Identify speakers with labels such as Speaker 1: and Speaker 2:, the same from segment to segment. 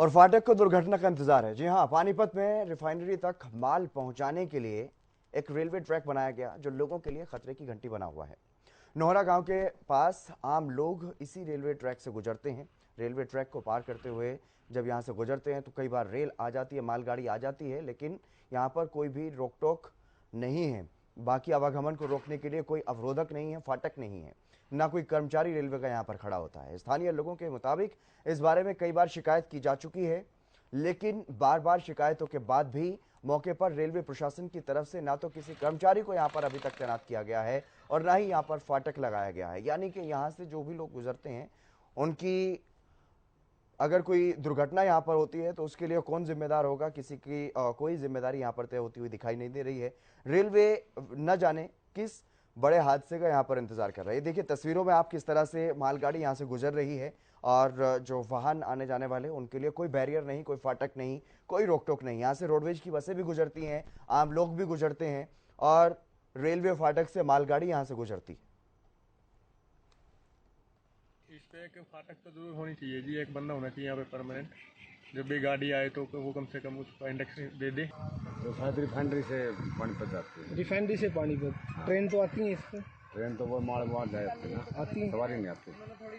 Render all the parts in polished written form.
Speaker 1: और फाटक को दुर्घटना का इंतजार है। जी हां, पानीपत में रिफाइनरी तक माल पहुंचाने के लिए एक रेलवे ट्रैक बनाया गया जो लोगों के लिए खतरे की घंटी बना हुआ है। नोहरा गांव के पास आम लोग इसी रेलवे ट्रैक से गुजरते हैं। रेलवे ट्रैक को पार करते हुए जब यहां से गुजरते हैं तो कई बार रेल आ जाती है, मालगाड़ी आ जाती है, लेकिन यहां पर कोई भी रोक टोक नहीं है। बाकी आवागमन को रोकने के लिए कोई अवरोधक नहीं है, फाटक नहीं है, ना कोई कर्मचारी रेलवे का यहाँ पर खड़ा होता है। स्थानीय लोगों के मुताबिक इस बारे में कई बार शिकायत की जा चुकी है, लेकिन बार बार शिकायतों के बाद भी मौके पर रेलवे प्रशासन की तरफ से ना तो किसी कर्मचारी को यहाँ पर अभी तक तैनात किया गया है और ना ही यहाँ पर फाटक लगाया गया है। यानी कि यहाँ से जो भी लोग गुजरते हैं उनकी अगर कोई दुर्घटना यहाँ पर होती है तो उसके लिए कौन जिम्मेदार होगा, किसी की कोई जिम्मेदारी यहाँ पर तय होती हुई दिखाई नहीं दे रही है। रेलवे न जाने किस बड़े हादसे का यहाँ पर इंतजार कर रही है। देखिए तस्वीरों में आप किस तरह से मालगाड़ी यहाँ से गुजर रही है और जो वाहन आने जाने वाले उनके लिए कोई बैरियर नहीं, कोई फाटक नहीं, कोई रोक टोक नहीं। यहाँ से रोडवेज की बसें भी गुजरती हैं, आम लोग भी गुजरते हैं और रेलवे फाटक से मालगाड़ी यहाँ से गुजरती है।
Speaker 2: इस पे एक फाटक तो जरूर होनी चाहिए जी, एक बंदा होना चाहिए यहाँ पे परमानेंट। जब भी गाड़ी आए तो वो कम से कम उसको इंडेक्स दे दे।
Speaker 3: तो शायद रिफाइनरी से पानीपत जाती है।
Speaker 4: रिफाइनरी से पानीपत ट्रेन तो आती है इस पर?
Speaker 3: ट्रेन तो वो माल जाती है ना,
Speaker 4: आती है?
Speaker 3: सवारी नहीं आती,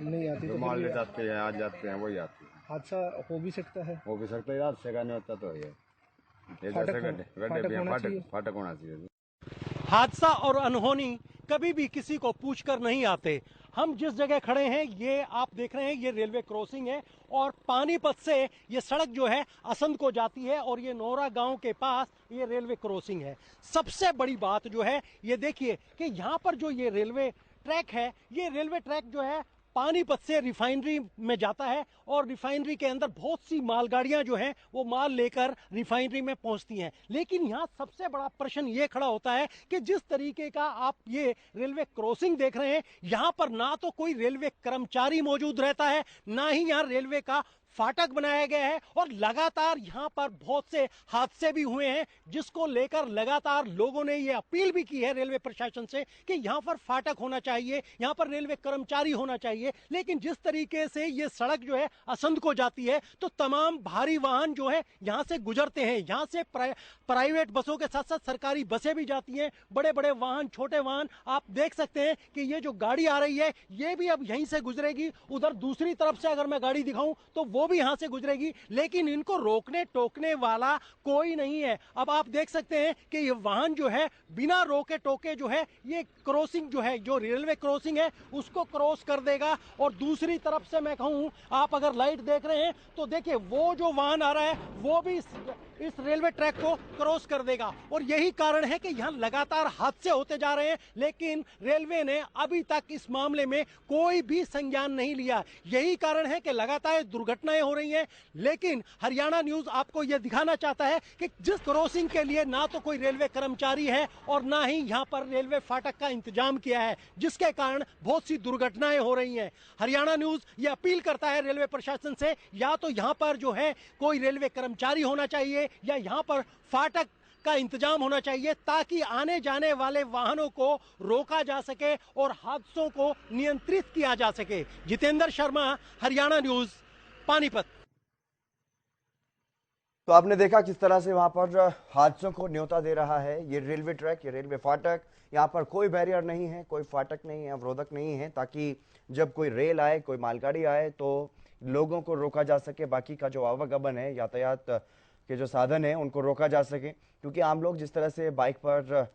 Speaker 4: नहीं आती
Speaker 3: जो
Speaker 4: तो
Speaker 3: माल
Speaker 4: फिर
Speaker 3: ले जाते हैं आज जाते हैं वही आती है।
Speaker 4: हादसा हो भी सकता है।
Speaker 3: हो भी सकता है, रात से का नहीं होता तो ये
Speaker 4: फाटक
Speaker 3: गड्ढे
Speaker 4: होना चाहिए।
Speaker 3: फाटक होना चाहिए।
Speaker 5: हादसा और अनहोनी कभी भी किसी को पूछकर नहीं आते। हम जिस जगह खड़े हैं ये आप देख रहे हैं, ये रेलवे क्रॉसिंग है और पानीपत से ये सड़क जो है असंध को जाती है और ये नोहरा गांव के पास ये रेलवे क्रॉसिंग है। सबसे बड़ी बात जो है ये देखिए कि यहाँ पर जो ये रेलवे ट्रैक है, ये रेलवे ट्रैक जो है पानीपत से रिफाइनरी में जाता है और रिफाइनरी के अंदर बहुत सी मालगाड़ियां जो हैं वो माल लेकर रिफाइनरी में पहुंचती हैं। लेकिन यहाँ सबसे बड़ा प्रश्न ये खड़ा होता है कि जिस तरीके का आप ये रेलवे क्रॉसिंग देख रहे हैं, यहाँ पर ना तो कोई रेलवे कर्मचारी मौजूद रहता है, ना ही यहाँ रेलवे का फाटक बनाया गया है और लगातार यहाँ पर बहुत से हादसे भी हुए हैं, जिसको लेकर लगातार लोगों ने ये अपील भी की है रेलवे प्रशासन से कि यहाँ पर फाटक होना चाहिए, यहाँ पर रेलवे कर्मचारी होना चाहिए। लेकिन जिस तरीके से ये सड़क जो है असंध को जाती है तो तमाम भारी वाहन जो है यहाँ से गुजरते हैं। यहाँ से प्राइवेट बसों के साथ साथ सरकारी बसें भी जाती हैं, बड़े बड़े वाहन, छोटे वाहन। आप देख सकते हैं कि ये जो गाड़ी आ रही है ये भी अब यहीं से गुजरेगी। उधर दूसरी तरफ से अगर मैं गाड़ी दिखाऊं तो वो भी यहां से गुजरेगी, लेकिन इनको रोकने टोकने वाला कोई नहीं है। अब आप देख सकते हैं कि ये वाहन जो है बिना रोके टोके जो है ये क्रॉसिंग जो है, जो रेलवे क्रॉसिंग है उसको क्रॉस कर देगा। और दूसरी तरफ से मैं कहूं, आप अगर लाइट देख रहे हैं तो देखिए वो जो वाहन आ रहा है वो भी इस रेलवे ट्रैक को क्रॉस कर देगा। और यही कारण है कि यहां लगातार हादसे होते जा रहे हैं, लेकिन रेलवे ने अभी तक इस मामले में कोई भी संज्ञान नहीं लिया। यही कारण है कि लगातार दुर्घटनाएं हो रही हैं। लेकिन हरियाणा न्यूज आपको यह दिखाना चाहता है कि जिस क्रॉसिंग के लिए ना तो कोई रेलवे कर्मचारी है और ना ही यहां पर रेलवे फाटक का इंतजाम किया है, जिसके कारण बहुत सी दुर्घटनाएं हो रही हैं। हरियाणा न्यूज ये अपील करता है रेलवे प्रशासन से, या तो यहां पर जो है कोई रेलवे कर्मचारी होना चाहिए या यहां पर फाटक का इंतजाम होना चाहिए, ताकि आने जाने वाले वाहनों को रोका जा सके और हादसों को नियंत्रित किया जा सके। जितेंद्र शर्मा, हरियाणा न्यूज, पानीपत।
Speaker 1: तो आपने देखा किस तरह से वहां पर हादसों को न्योता दे रहा है ये रेलवे ट्रैक, ये रेलवे फाटक। यहाँ पर कोई बैरियर नहीं है, कोई फाटक नहीं है, अवरोधक नहीं है, ताकि जब कोई रेल आए, कोई मालगाड़ी आए तो लोगों को रोका जा सके, बाकी का जो आवागमन है, यातायात के जो साधन है उनको रोका जा सके। क्योंकि आम लोग जिस तरह से बाइक पर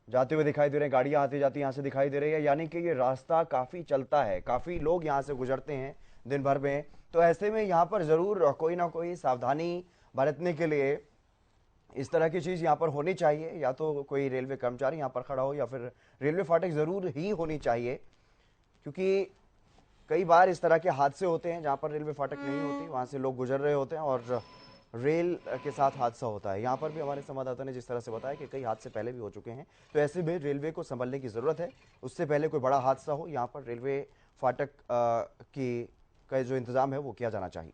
Speaker 1: जाते हुए दिखाई दे रहे हैं, गाड़ियां आती जाती यहाँ से दिखाई दे रही है, यानी कि ये रास्ता काफी चलता है, काफी लोग यहाँ से गुजरते हैं दिन भर में। तो ऐसे में यहाँ पर जरूर कोई ना कोई सावधानी बरतने के लिए इस तरह की चीज यहाँ पर होनी चाहिए। या तो कोई रेलवे कर्मचारी यहाँ पर खड़ा हो या फिर रेलवे फाटक जरूर ही होनी चाहिए, क्योंकि कई बार इस तरह के हादसे होते हैं जहाँ पर रेलवे फाटक नहीं होती, वहां से लोग गुजर रहे होते हैं और रेल के साथ हादसा होता है। यहाँ पर भी हमारे संवाददाता ने जिस तरह से बताया कि कई हादसे पहले भी हो चुके हैं। तो ऐसे में रेलवे को संभलने की जरूरत है, उससे पहले कोई बड़ा हादसा हो यहाँ पर रेलवे फाटक की का जो इंतजाम है वो किया जाना चाहिए।